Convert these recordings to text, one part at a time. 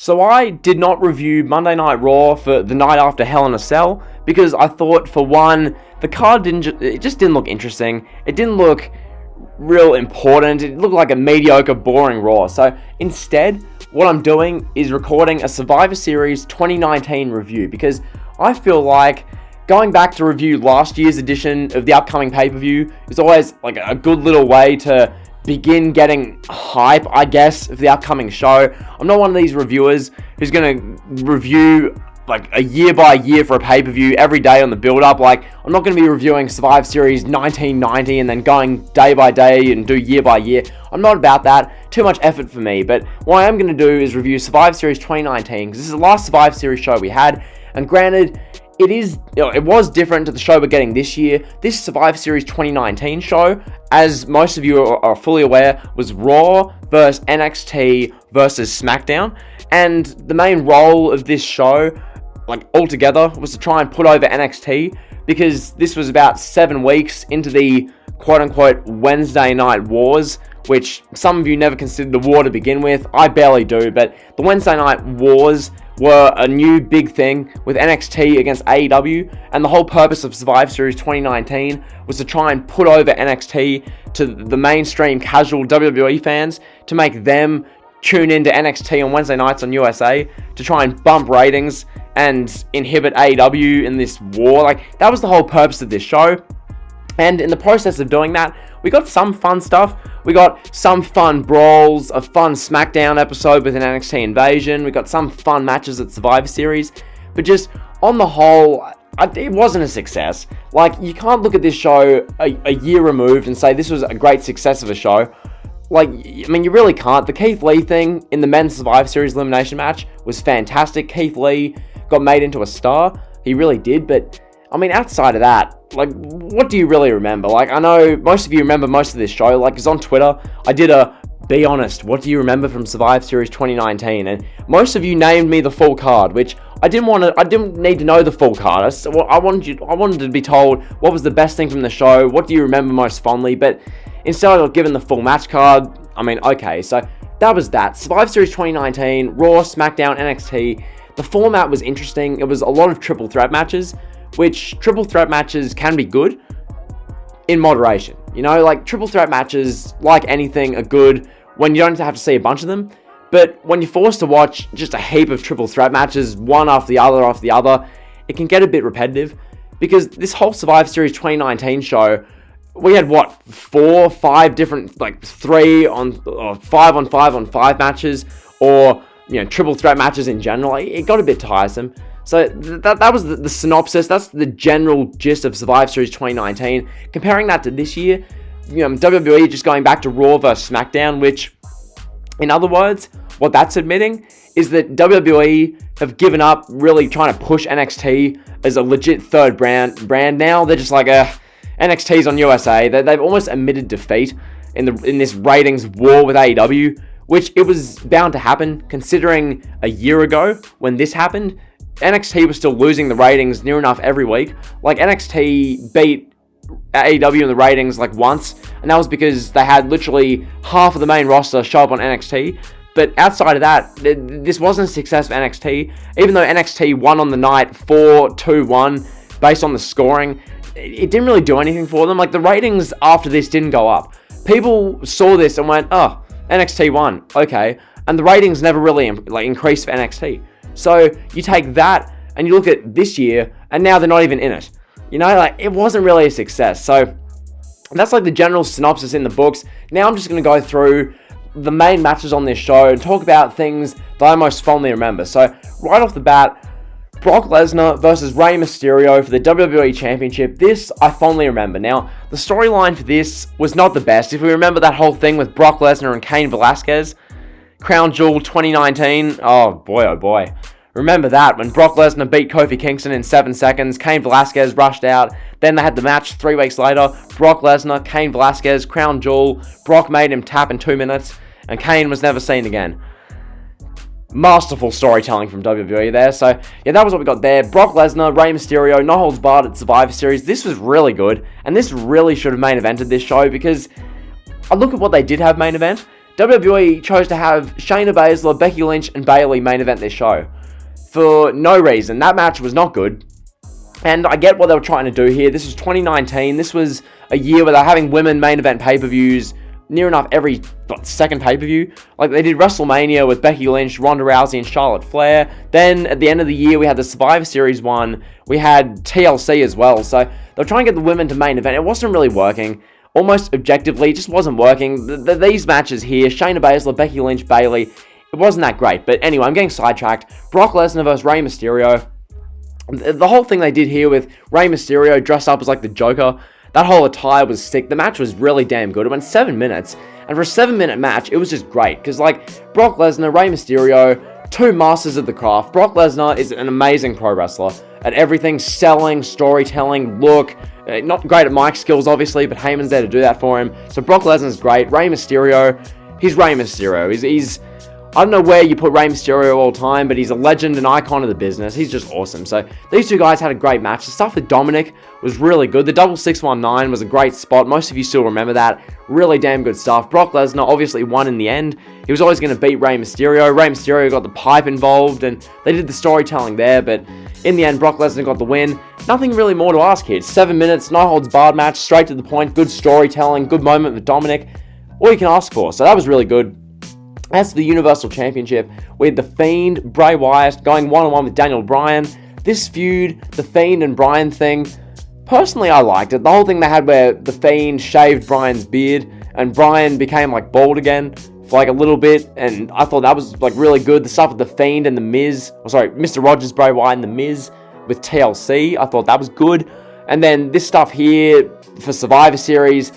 So I did not review Monday Night Raw for the night after Hell in a Cell because I thought, for one, the card just didn't look interesting. It didn't look real important. It looked like a mediocre, boring Raw. So instead, what I'm doing is recording a Survivor Series 2019 review because I feel like going back to review last year's edition of the upcoming pay-per-view is always like a good little way to begin getting hype, I guess, of the upcoming show. I'm not one of these reviewers who's going to review like a year by year for a pay-per-view every day on the build-up. Like, I'm not going to be reviewing Survivor Series 1990 and then going day by day and do year by year. I'm not about that. Too much effort for me. But what I am going to do is review Survivor Series 2019 because this is the last Survivor Series show we had. And granted, it was different to the show we're getting this year. This Survivor Series 2019 show, as most of you are fully aware, was Raw versus NXT versus SmackDown. And the main role of this show, like altogether, was to try and put over NXT because this was about 7 weeks into the quote-unquote Wednesday Night Wars, which some of you never considered the war to begin with. I barely do, but the Wednesday Night Wars were a new big thing with NXT against AEW, and the whole purpose of Survivor Series 2019 was to try and put over NXT to the mainstream casual WWE fans, to make them tune into NXT on Wednesday nights on USA, to try and bump ratings and inhibit AEW in this war. Like, that was the whole purpose of this show. And in the process of doing that, we got some fun stuff. We got some fun brawls, a fun SmackDown episode with an NXT invasion. We got some fun matches at Survivor Series. But just on the whole, it wasn't a success. Like, you can't look at this show a year removed and say this was a great success of a show. Like, I mean, you really can't. The Keith Lee thing in the men's Survivor Series elimination match was fantastic. Keith Lee got made into a star. He really did. But, I mean, outside of that, like, what do you really remember? Like, I know most of you remember most of this show. Like, because on Twitter, I did a be honest, what do you remember from Survivor Series 2019? And most of you named me the full card, which I didn't need to know the full card. I wanted to be told what was the best thing from the show, what do you remember most fondly, but instead of giving the full match card, I mean, okay, so that was that. Survivor Series 2019, Raw, SmackDown, NXT. The format was interesting. It was a lot of triple threat matches, which triple threat matches can be good in moderation. You know, like, triple threat matches, like anything, are good when you don't have to see a bunch of them. But when you're forced to watch just a heap of triple threat matches, one after the other, it can get a bit repetitive. Because this whole Survivor Series 2019 show, we had, 4, 5 different, like, 5 on 5 on 5 matches, or, you know, triple threat matches in general. It got a bit tiresome. So that was the synopsis. That's the general gist of Survivor Series 2019. Comparing that to this year, you know, WWE just going back to Raw versus SmackDown, which, in other words, what that's admitting is that WWE have given up really trying to push NXT as a legit third brand now. They're just like, NXT's on USA. They've almost admitted defeat in this ratings war with AEW, which it was bound to happen, considering a year ago when this happened, NXT was still losing the ratings near enough every week. Like, NXT beat AEW in the ratings like once, and that was because they had literally half of the main roster show up on NXT. But outside of that, this wasn't a success for NXT. Even though NXT won on the night 4-2-1 based on the scoring, it didn't really do anything for them. Like, the ratings after this didn't go up. People saw this and went, oh, NXT won, okay. And the ratings never really increased for NXT. So you take that and you look at this year, and now they're not even in it. You know, like, it wasn't really a success. So that's like the general synopsis in the books. Now I'm just going to go through the main matches on this show and talk about things that I most fondly remember. So right off the bat, Brock Lesnar versus Rey Mysterio for the WWE Championship. This I fondly remember. Now, the storyline for this was not the best. If we remember that whole thing with Brock Lesnar and Cain Velasquez, Crown Jewel 2019, oh boy. Remember that, when Brock Lesnar beat Kofi Kingston in 7 seconds, Cain Velasquez rushed out, then they had the match 3 weeks later, Brock Lesnar, Cain Velasquez, Crown Jewel, Brock made him tap in 2 minutes, and Cain was never seen again. Masterful storytelling from WWE there. So, yeah, that was what we got there. Brock Lesnar, Rey Mysterio, no holds barred at Survivor Series. This was really good, and this really should have main evented this show, because I look at what they did have main event. WWE chose to have Shayna Baszler, Becky Lynch, and Bayley main event this show. For no reason. That match was not good. And I get what they were trying to do here. This was 2019. This was a year where they're having women main event pay-per-views near enough every second pay-per-view. Like, they did WrestleMania with Becky Lynch, Ronda Rousey, and Charlotte Flair. Then, at the end of the year, we had the Survivor Series one. We had TLC as well. So, they were trying to get the women to main event. It wasn't really working. Almost objectively, it just wasn't working. These matches here, Shayna Baszler, Becky Lynch, Bayley, it wasn't that great. But anyway, I'm getting sidetracked. Brock Lesnar versus Rey Mysterio. The whole thing they did here with Rey Mysterio dressed up as like the Joker, that whole attire was sick. The match was really damn good. It went 7 minutes. And for a 7-minute match, it was just great. Because, like, Brock Lesnar, Rey Mysterio, two masters of the craft. Brock Lesnar is an amazing pro wrestler at everything, selling, storytelling, look. Not great at mic skills, obviously, but Heyman's there to do that for him. So Brock Lesnar's great. Rey Mysterio, he's Rey Mysterio. He's I don't know where you put Rey Mysterio all time, but he's a legend, an icon of the business. He's just awesome. So these two guys had a great match. The stuff with Dominic was really good. The double 619 was a great spot. Most of you still remember that. Really damn good stuff. Brock Lesnar obviously won in the end. He was always going to beat Rey Mysterio. Rey Mysterio got the pipe involved, and they did the storytelling there, but in the end, Brock Lesnar got the win. Nothing really more to ask here. 7 minutes, no holds barred match, straight to the point, good storytelling, good moment with Dominic. All you can ask for. So that was really good. As for the Universal Championship, we had The Fiend, Bray Wyatt, going one-on-one with Daniel Bryan. This feud, The Fiend and Bryan thing, personally I liked it. The whole thing they had where The Fiend shaved Bryan's beard, and Bryan became like bald again for like a little bit, and I thought that was like really good. The stuff with The Fiend and The Miz, Mr. Rogers, Bray Wyatt, and The Miz with TLC, I thought that was good. And then this stuff here for Survivor Series,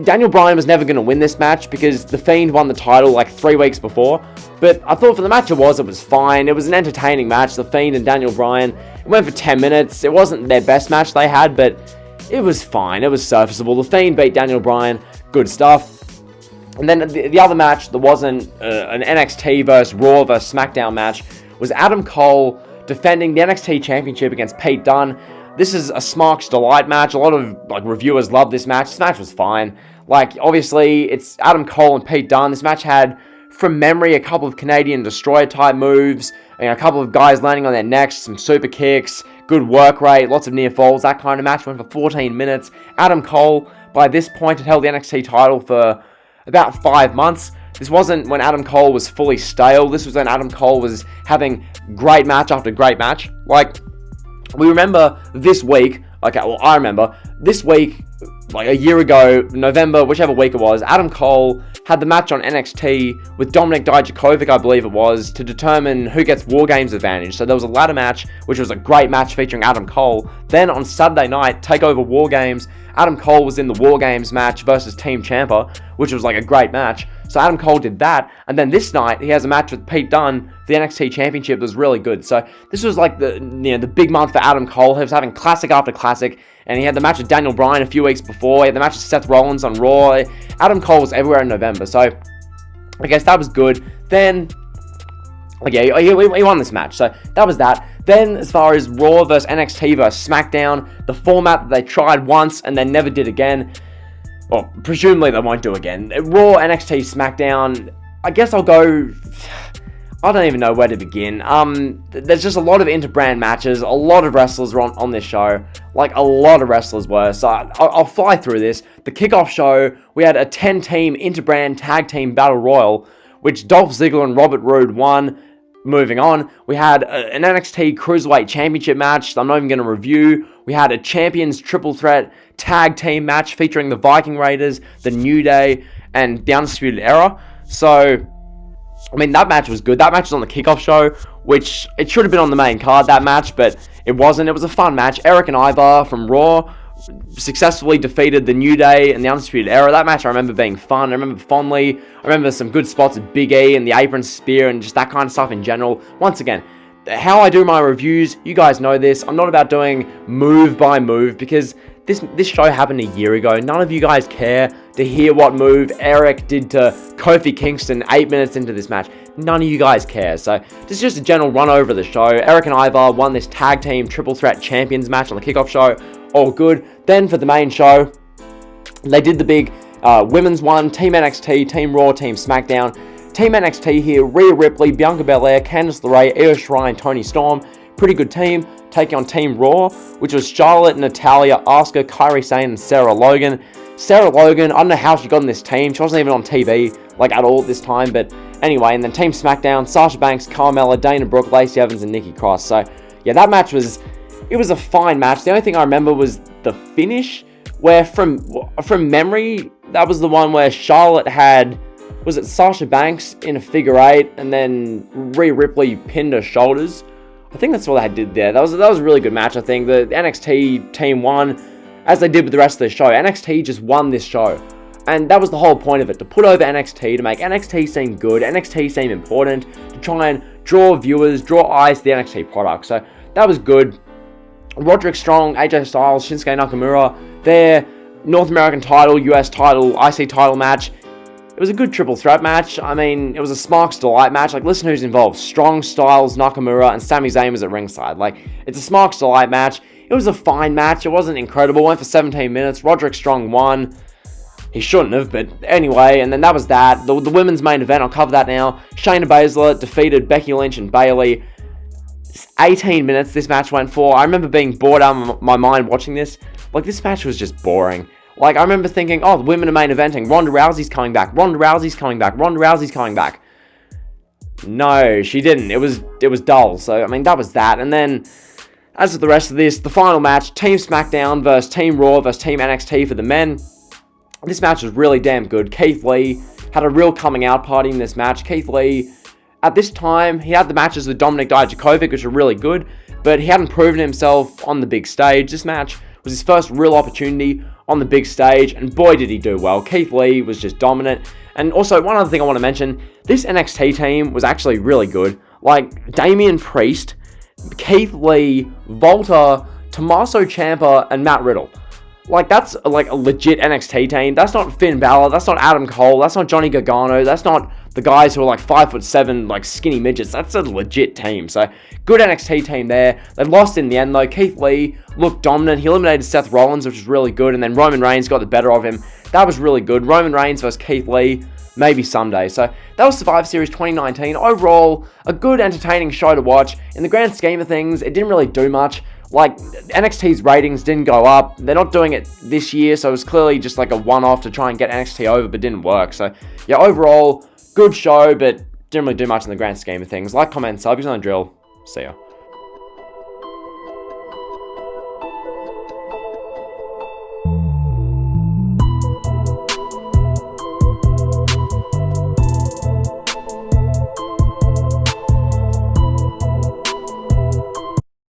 Daniel Bryan was never going to win this match because The Fiend won the title like 3 weeks before. But I thought for the match it was fine. It was an entertaining match, The Fiend and Daniel Bryan. It went for 10 minutes. It wasn't their best match they had, but it was fine. It was serviceable. The Fiend beat Daniel Bryan. Good stuff. And then the other match that wasn't an NXT versus Raw versus SmackDown match was Adam Cole defending the NXT Championship against Pete Dunne. This is a Smarks Delight match. A lot of reviewers love this match. This match was fine. Obviously, it's Adam Cole and Pete Dunne. This match had, from memory, a couple of Canadian Destroyer type moves, a couple of guys landing on their necks, some super kicks, good work rate, lots of near falls. That kind of match went for 14 minutes. Adam Cole, by this point, had held the NXT title for about 5 months. This wasn't when Adam Cole was fully stale. This was when Adam Cole was having great match after great match. We remember this week, I remember this week, a year ago, November, whichever week it was, Adam Cole had the match on NXT with Dominik Dijakovic, I believe it was, to determine who gets War Games advantage. So there was a ladder match, which was a great match featuring Adam Cole. Then on Saturday night, TakeOver War Games, Adam Cole was in the War Games match versus Team Ciampa, which was a great match. So Adam Cole did that, and then this night he has a match with Pete Dunne for the NXT Championship that was really good. So this was the big month for Adam Cole. He was having classic after classic, and he had the match with Daniel Bryan a few weeks before. He had the match with Seth Rollins on Raw. Adam Cole was everywhere in November, so I guess that was good. Then, he won this match, so that was that. Then, as far as Raw versus NXT versus SmackDown, the format that they tried once and then never did again. Well, presumably they won't do again. Raw, NXT, SmackDown, I guess I'll go... I don't even know where to begin. There's just a lot of inter-brand matches. A lot of wrestlers were on this show. A lot of wrestlers were. So I'll fly through this. The kickoff show, we had a 10-team inter-brand tag team battle royal, which Dolph Ziggler and Robert Roode won. Moving on, we had an NXT Cruiserweight Championship match that I'm not even going to review. We had a Champions Triple Threat Tag Team match featuring the Viking Raiders, the New Day, and the Undisputed Era. So, that match was good. That match was on the kickoff show, which it should have been on the main card, that match, but it wasn't. It was a fun match. Eric and Ivar from Raw successfully defeated the New Day and the Undisputed Era. That match I remember being fun. I remember fondly. I remember some good spots at Big E and the Apron Spear and just that kind of stuff in general. Once again, how I do my reviews, you guys know this. I'm not about doing move by move because this show happened a year ago. None of you guys care to hear what move Eric did to Kofi Kingston 8 minutes into this match. None of you guys care. So this is just a general run over the show. Eric and Ivar won this tag team triple threat champions match on the kickoff show. All good. Then for the main show, they did the big Women's one, Team NXT, Team Raw, Team SmackDown. Team NXT here, Rhea Ripley, Bianca Belair, Candice LeRae, Io Shirai, and Toni Storm. Pretty good team. Taking on Team Raw, which was Charlotte, Natalya, Asuka, Kairi Sane, and Sarah Logan. Sarah Logan, I don't know how she got in this team. She wasn't even on TV, like, at all this time, but anyway. And then Team SmackDown, Sasha Banks, Carmella, Dana Brooke, Lacey Evans, and Nikki Cross. So, yeah, that match was a fine match. The only thing I remember was the finish, where from memory, that was the one where Charlotte had, was it Sasha Banks in a figure 8, and then Rhea Ripley pinned her shoulders. I think that's what they did there. That was a really good match, I think. The NXT team won, as they did with the rest of the show. NXT just won this show. And that was the whole point of it, to put over NXT, to make NXT seem good, NXT seem important, to try and draw viewers, draw eyes to the NXT product. So that was good. Roderick Strong, AJ Styles, Shinsuke Nakamura, their North American title, US title, IC title match. It was a good triple threat match. I mean, it was a Smarks Delight match. Like, listen who's involved. Strong, Styles, Nakamura, and Sami Zayn was at ringside. Like, it's a Smarks Delight match. It was a fine match. It wasn't incredible. Went for 17 minutes. Roderick Strong won. He shouldn't have, but anyway. And then that was that. The women's main event, I'll cover that now. Shayna Baszler defeated Becky Lynch and Bayley. 18 minutes this match went for. I remember being bored out of my mind watching this. Like, this match was just boring. Like, I remember thinking, oh, the women are main eventing. Ronda Rousey's coming back. Ronda Rousey's coming back. Ronda Rousey's coming back. No, she didn't. It was dull. So, I mean, that was that. And then, as for the rest of this, the final match, Team SmackDown versus Team Raw versus Team NXT for the men. This match was really damn good. Keith Lee had a real coming out party in this match. Keith Lee, at this time, he had the matches with Dominik Dijakovic, which were really good, but he hadn't proven himself on the big stage. This match was his first real opportunity on the big stage, and boy did he do well. Keith Lee was just dominant. And also, one other thing I want to mention, this NXT team was actually really good. Like, Damian Priest, Keith Lee, Volta, Tommaso Ciampa, and Matt Riddle. Like, that's like a legit NXT team. That's not Finn Balor, that's not Adam Cole, that's not Johnny Gargano, that's not the guys who are like 5'7", like skinny midgets. That's a legit team. So, good NXT team there. They lost in the end though. Keith Lee looked dominant. He eliminated Seth Rollins, which was really good, and then Roman Reigns got the better of him. That was really good. Roman Reigns versus Keith Lee, maybe someday. So, that was Survivor Series 2019. Overall, a good, entertaining show to watch. In the grand scheme of things, it didn't really do much. Like, NXT's ratings didn't go up. They're not doing it this year, so it was clearly just like a one-off to try and get NXT over, but didn't work. So, yeah, overall, good show, but didn't really do much in the grand scheme of things. Like, comment, sub, you know the drill. See ya.